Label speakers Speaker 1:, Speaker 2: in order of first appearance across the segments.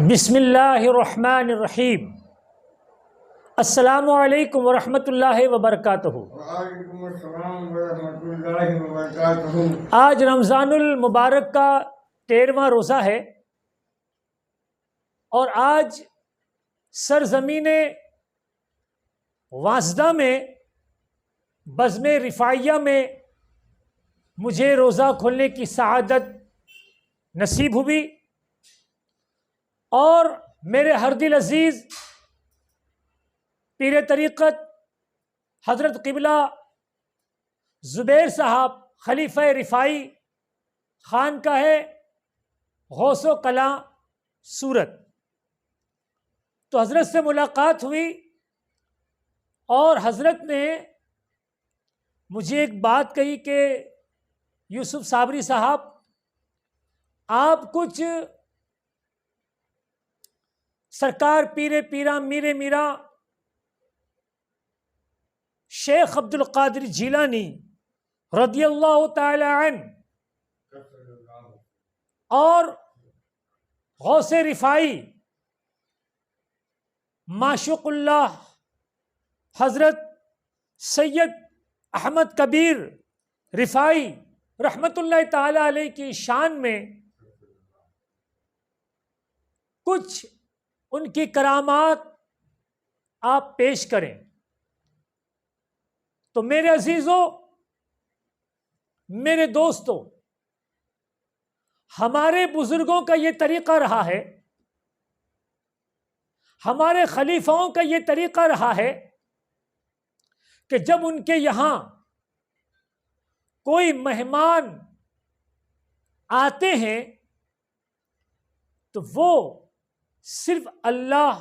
Speaker 1: बिस्मिल्लाहिर्रहमानिर्रहीम। अस्सलामु अलैकुम वरहमतुल्लाहि वबरकातुहू। आज रमज़ानुल मुबारक का 13वां रोज़ा है और आज सरज़मीने वासदा में बज़्म रिफ़ाइया में मुझे रोज़ा खोलने की सआदत नसीब हुई और मेरे हरदिल अज़ीज़ पीर तरीक़त हज़रत क़िबला ज़ुबैर साहब खलीफ़ा रिफ़ाई खानकाह गौसो कलां सूरत, तो हज़रत से मुलाकात हुई और हज़रत ने मुझे एक बात कही कि यूसुफ साबरी साहब, आप कुछ सरकार पीरे पीरा मीरे मीरा शेख अब्दुल कादिर जीलानी रदियल्लाहु ताला अन्हु और गौसे रिफ़ाई माशुक़ुल्लाह हज़रत सैयद अहमद कबीर रिफ़ाई रहमतुल्लाह ताला अलैह की शान में कुछ उनकी करामात आप पेश करें। तो मेरे अजीजों, मेरे दोस्तों, हमारे बुजुर्गों का ये तरीका रहा है, हमारे खलीफाओं का ये तरीका रहा है कि जब उनके यहां कोई मेहमान आते हैं तो वो सिर्फ अल्लाह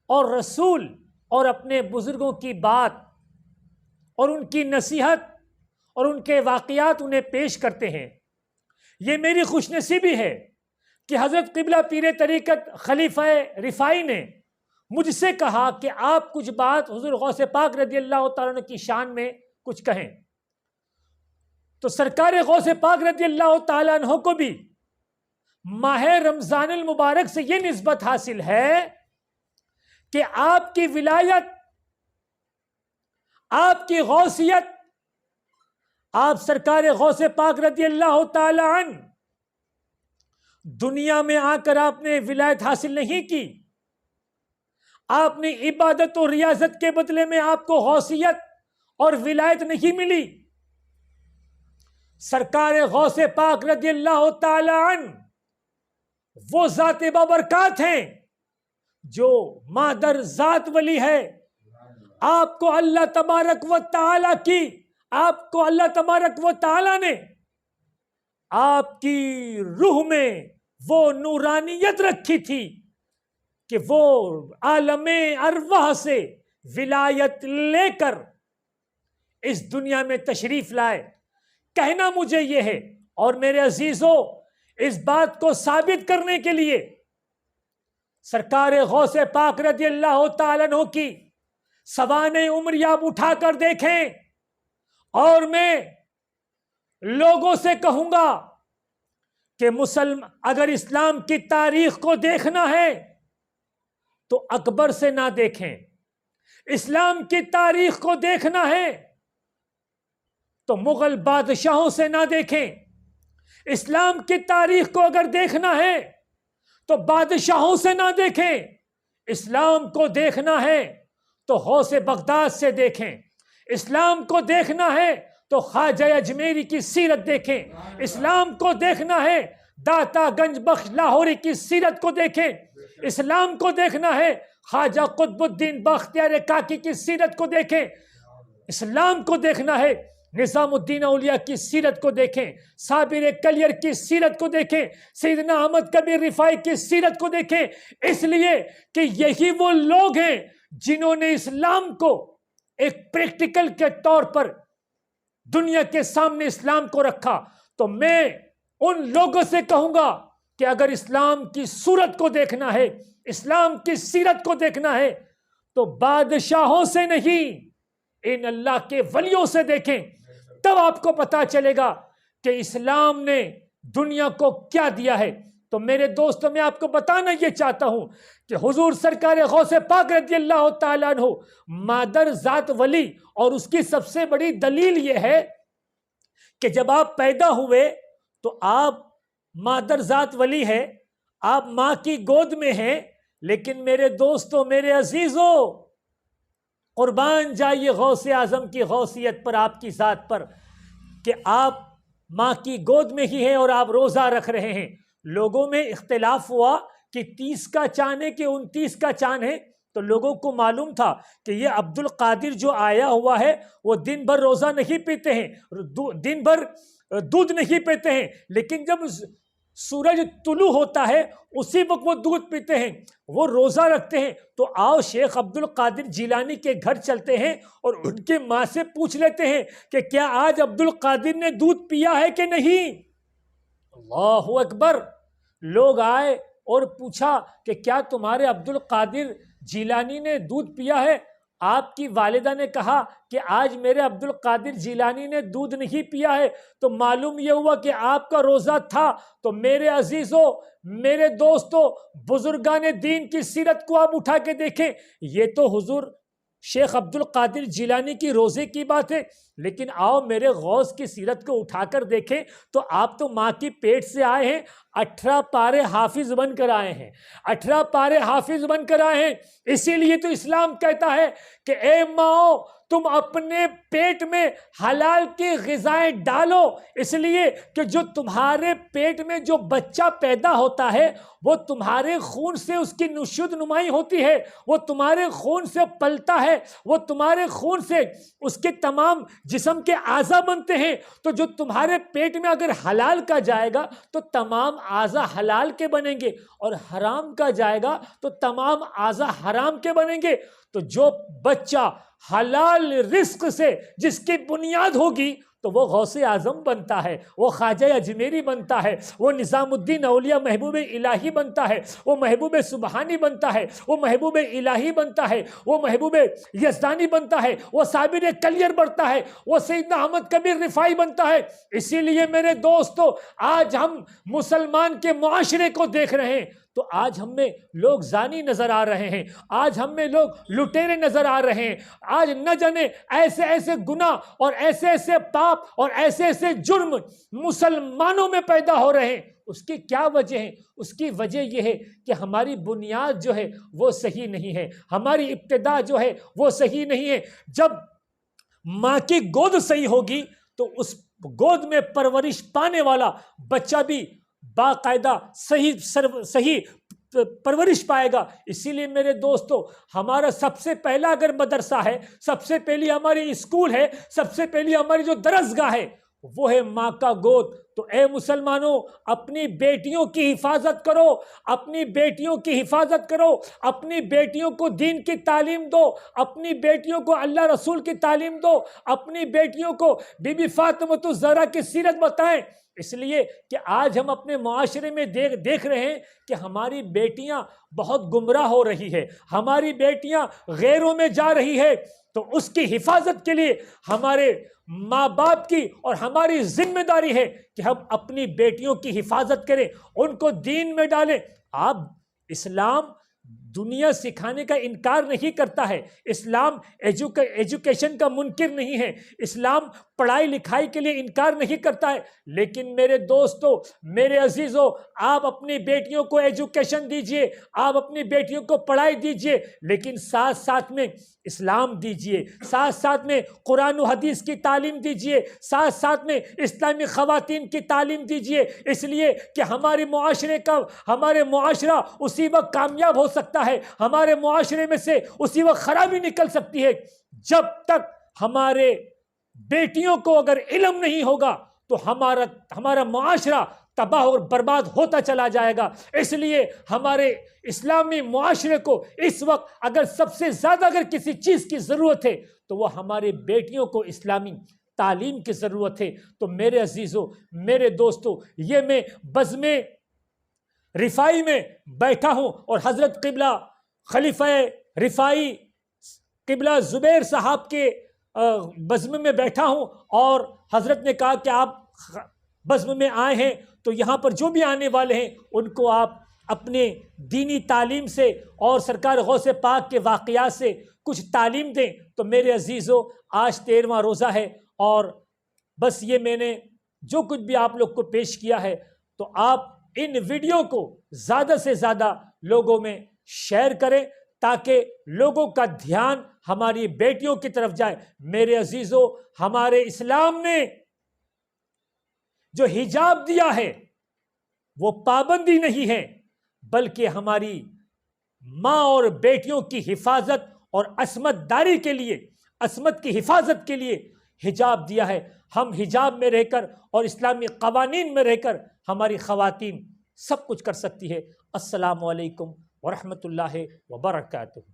Speaker 1: और रसूल और अपने बुजुर्गों की बात और उनकी नसीहत और उनके वाक़यात उन्हें पेश करते हैं। ये मेरी खुशनसीबी है कि हज़रत क़िबला पीर तरीक़त खलीफ़ा रिफ़ाई ने मुझसे कहा कि आप कुछ बात हुज़ूर गौसे पाक रज़ियल्लाहु ताला अन्हु की शान में कुछ कहें। तो सरकार गौसे पाक रज़ियल्लाहु ताला अन्हु को भी माह रमज़ानुल मुबारक से ये निस्बत हासिल है कि आपकी विलायत, आपकी गौसियत, आप सरकार गौसे पाक रज़ियल्लाहु ताला अन्हु दुनिया में आकर आपने विलायत हासिल नहीं की, आपने इबादत और रियाजत के बदले में आपको गौसियत और विलायत नहीं मिली। सरकार गौसे पाक रज़ियल्लाहु ताला अन्हु वो ज़ात बाबरकात हैं जो मादर ज़ात वली है। आपको अल्लाह तबारक व तआला की, आपको अल्लाह तबारक व तआला ने आपकी रूह में वो नूरानियत रखी थी कि वो आलमे अरवाह से विलायत लेकर इस दुनिया में तशरीफ लाए। कहना मुझे ये है, और मेरे अजीजों, इस बात को साबित करने के लिए सरकार गौसे पाक रज़ियल्लाहु ताला अन्हु की सवाने उम्र आप उठाकर देखें और मैं लोगों से कहूंगा कि अगर इस्लाम की तारीख को देखना है तो अकबर से ना देखें, इस्लाम की तारीख को देखना है तो मुगल बादशाहों से ना देखें, इस्लाम की तारीख को अगर देखना है तो बादशाहों से ना देखें, इस्लाम को देखना है तो गौसे बगदाद से देखें, इस्लाम को देखना है तो ख्वाजा अजमेरी की सीरत देखें, इस्लाम को देखना है दाता गंज बख्श लाहौरी की सीरत को देखें, इस्लाम को देखना है ख्वाजा कुतुबुद्दीन बख्तियार काकी की सीरत को देखें, इस्लाम को देखना है निज़ामुद्दीन औलिया की सीरत को देखें, साबिर कलियर की सीरत को देखें, सैयदना अहमद कबीर रिफ़ाई की सीरत को देखें, इसलिए कि यही वो लोग हैं जिन्होंने इस्लाम को एक प्रैक्टिकल के तौर पर दुनिया के सामने इस्लाम को रखा। तो मैं उन लोगों से कहूंगा कि अगर इस्लाम की सूरत को देखना है, इस्लाम की सीरत को देखना है तो बादशाहों से नहीं, इन अल्लाह के वलियों से देखें, तब आपको पता चलेगा कि इस्लाम ने दुनिया को क्या दिया है। तो तो मेरे दोस्तों, मैं आपको बताना ये चाहता हूं कि हुजूर सरकार गौसे पाक रज़ियल्लाहु ताला अन्हु मादर जात वली, और उसकी सबसे बड़ी दलील ये है कि जब आप पैदा हुए तो आप मादर जात वली है, आप मां की गोद में हैं, लेकिन मेरे दोस्तों, मेरे अजीजों, कुर्बान जाइए गौसे आजम की गौसियत पर, आपकी जात पर, कि आप मां की गोद में ही हैं और आप रोजा रख रहे हैं। लोगों में इख्तिलाफ हुआ कि 30 का चांद है कि 29 का चांद है, तो लोगों को मालूम था कि ये अब्दुल कादिर जो आया हुआ है वो दिन भर रोजा नहीं पीते हैं, दिन भर दूध नहीं पीते हैं, लेकिन जब सूरज तुलू होता है उसी वक्त वो दूध पीते हैं, वो रोजा रखते हैं। तो आओ शेख अब्दुल कादिर जिलानी के घर चलते हैं और उनके माँ से पूछ लेते हैं कि क्या आज अब्दुल कादिर ने दूध पिया है कि नहीं। अल्लाहु अकबर। लोग आए और पूछा कि क्या तुम्हारे अब्दुल कादिर जिलानी ने दूध पिया है। आपकी वालिदा ने कहा कि आज मेरे अब्दुल कादिर जिलानी ने दूध नहीं पिया है। तो मालूम यह हुआ कि आपका रोज़ा था। तो मेरे अजीज़ों, मेरे दोस्तों, बुजुर्गान दीन की सीरत को आप उठा के देखें। ये तो हुजूर शेख अब्दुल कादिर जिलानी की रोज़े की बात है, लेकिन आओ मेरे गौस की सीरत को उठाकर देखें तो आप तो माँ की पेट से आए हैं, 18 पारे हाफिज बनकर आए हैं, 18 पारे हाफिज बनकर आए हैं। इसीलिए तो इस्लाम कहता है कि ए माओ, तुम अपने पेट में हलाल की ग़िज़ाएं डालो, इसलिए कि जो तुम्हारे पेट में जो बच्चा पैदा होता है वो तुम्हारे खून से उसकी नुशुद नुमाई होती है, वो तुम्हारे खून से पलता है, वो तुम्हारे खून से उसके तमाम जिस्म के आज़ा बनते हैं। तो जो तुम्हारे पेट में अगर हलाल का जाएगा तो तमाम आज़ा हलाल के बनेंगे, और हराम का जाएगा तो तमाम आज़ा हराम के बनेंगे। तो जो बच्चा हलाल रिस्क से जिसकी बुनियाद होगी तो वो गौसे आजम बनता है, वो ख्वाजा अजमेरी बनता है, वो निज़ामुद्दीन औलिया महबूब इलाही बनता है, वो महबूब सुबहानी बनता है, वो महबूब इलाही बनता है, वो महबूब यज़दानी बनता है, वो साबिर कलियर बनता है, वो सैयदना अहमद कबीर रिफाई बनता है। इसीलिए मेरे दोस्तों, आज हम मुसलमान के मुआशरे को देख रहे हैं तो आज हम में लोग जानी नजर आ रहे हैं, आज हम में लोग लुटेरे नजर आ रहे हैं, आज न जाने ऐसे ऐसे गुनाह और ऐसे ऐसे पाप और ऐसे ऐसे जुर्म मुसलमानों में पैदा हो रहे हैं। उसकी क्या वजह है? उसकी वजह यह है कि हमारी बुनियाद जो है वो सही नहीं है, हमारी इब्तिदा जो है वो सही नहीं है। जब माँ की गोद सही होगी तो उस गोद में परवरिश पाने वाला बच्चा भी बाकायदा सही परवरिश पाएगा। इसीलिए मेरे दोस्तों, हमारा सबसे पहला अगर मदरसा है, सबसे पहली हमारी स्कूल है, सबसे पहली हमारी जो दरसगाह है वो है माँ का गोद। तो ए मुसलमानों, अपनी बेटियों की हिफाजत करो, अपनी बेटियों की हिफाजत करो, अपनी बेटियों को दीन की तालीम दो, अपनी बेटियों को अल्लाह रसूल की तालीम दो, अपनी बेटियों को बीबी फातिमा ज़हरा की सीरत बताएं। इसलिए कि आज हम अपने मुआशरे में देख रहे हैं कि हमारी बेटियां बहुत गुमराह हो रही है, हमारी बेटियां गैरों में जा रही है। तो उसकी हिफाजत के लिए हमारे माँ बाप की और हमारी जिम्मेदारी है कि हम अपनी बेटियों की हिफाजत करें, उनको दीन में डालें। आप इस्लाम दुनिया सिखाने का इनकार नहीं करता है, इस्लाम एजुकेशन का मुनकिर नहीं है, इस्लाम पढ़ाई लिखाई के लिए इनकार नहीं करता है। लेकिन मेरे दोस्तों, मेरे अजीजों, आप अपनी बेटियों को एजुकेशन दीजिए, आप अपनी बेटियों को पढ़ाई दीजिए, लेकिन साथ साथ में इस्लाम दीजिए, साथ साथ में कुरान और हदीस की तालीम दीजिए, साथ साथ में इस्लामी ख़वातीन की तालीम दीजिए। इसलिए कि हमारे मुआशरा उसी वक्त कामयाब हो सकता है, हमारे मुआशरे में से उसी वक्त खराबी निकल सकती है जब तक हमारे बेटियों को अगर इल्म नहीं होगा तो हमारा मुआशरा तबाह और बर्बाद होता चला जाएगा। इसलिए हमारे इस्लामी मुआशरे को इस वक्त अगर सबसे ज़्यादा अगर किसी चीज़ की ज़रूरत है तो वो हमारे बेटियों को इस्लामी तालीम की ज़रूरत है। तो मेरे अजीज़ों, मेरे दोस्तों, ये मैं बज़्मे रिफाई में बैठा हूँ और हज़रत क़िबला खलीफा रिफाई क़िबला ज़ुबैर साहब के बज़्म में बैठा हूँ और हज़रत ने कहा कि आप बज़्म में आए हैं, तो यहाँ पर जो भी आने वाले हैं उनको आप अपने दीनी तालीम से और सरकार गौसे पाक के वाक़यात से कुछ तालीम दें। तो मेरे अजीज़ों, आज 13वां रोज़ा है और बस ये मैंने जो कुछ भी आप लोग को पेश किया है, तो आप इन वीडियो को ज़्यादा से ज़्यादा लोगों में शेयर करें ताकि लोगों का ध्यान हमारी बेटियों की तरफ जाए। मेरे अजीज़ों, हमारे इस्लाम ने जो हिजाब दिया है वो पाबंदी नहीं है, बल्कि हमारी माँ और बेटियों की हिफाजत और अस्मतदारी के लिए, अस्मत की हिफाजत के लिए हिजाब दिया है। हम हिजाब में रहकर और इस्लामी क़वानीन में रहकर हमारी ख़वातीन सब कुछ कर सकती है। अस्सलामु अलैकुम व रहमतुल्लाहि व बरकातुहू।